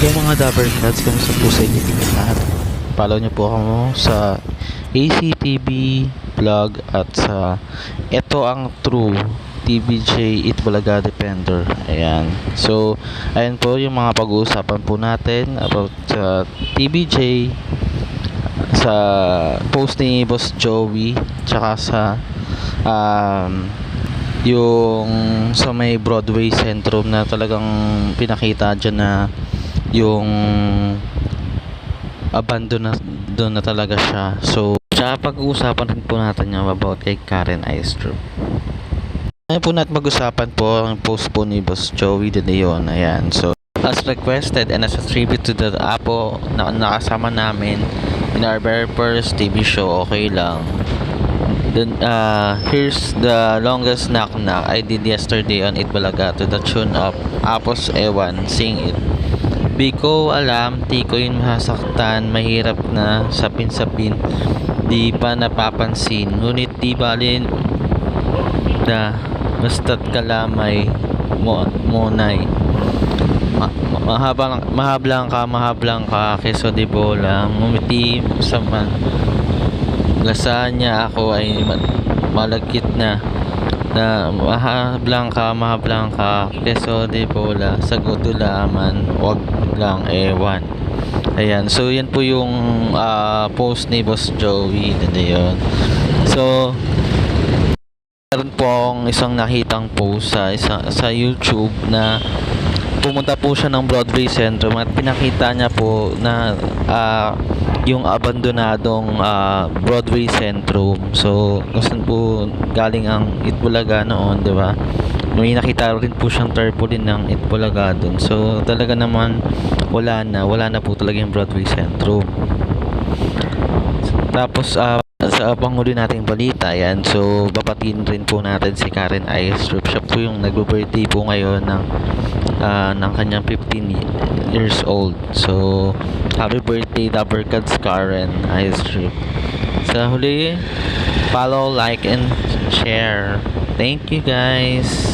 Yung mga Dabber Cats, kamusta po sa inyo lahat? Follow nyo po ako sa ACTV vlog at sa Ito Ang True TVJ Itbulaga Defender. Ayan. So, ayan po yung mga pag-uusapan po natin about sa TVJ, sa post ni Boss Joey, tsaka sa yung sa may Broadway Centrum na talagang pinakita dyan na yung abandon na doon na talaga siya. So, tsaka pag-uusapan rin po natin yung about kay Karen Aistrup. Ngayon po natin mag-usapan po ang post po ni Boss Joey De Leon. Ayan. So, as requested and as a tribute to the apo na nakasama namin in our very first TV show, okay lang. Then, here's the longest knock knock I did yesterday on Itbulaga to the tune of Apos Ewan, Sing It. Di ko alam, di ko yun masaktan, mahirap na sapin-sapin, di pa napapansin, ngunit di balin na basta't kalamay monay. Mahablang ka, keso di bola, ngumiti sa man. Lasanya ako ay malagkit na mahablang ka, keso di bola, sagot ulaman, wag lang ewan. Ayan, so yan po yung post ni Boss Joey na yun. So, meron po akong isang nakitang post sa YouTube na pumunta po siya ng Broadway Centrum at pinakita niya po na yung abandonadong Broadway Centrum. So, kung saan po galing ang Itbulaga noon, di ba? May nakita rin po siyang tarpaulin ng Itbulaga doon. So, talaga naman wala na po talaga yung Broadway Centrum. Tapos, sa panghuli nating balita, yan. So, babatiin rin po natin si Karen Aistrup. Siya po yung nagbo-birthday po ngayon ng kanyang 15 years old. So, happy birthday, Dabber Cats Karen Aistrup. Sa huli, follow, like, and share. Thank you guys.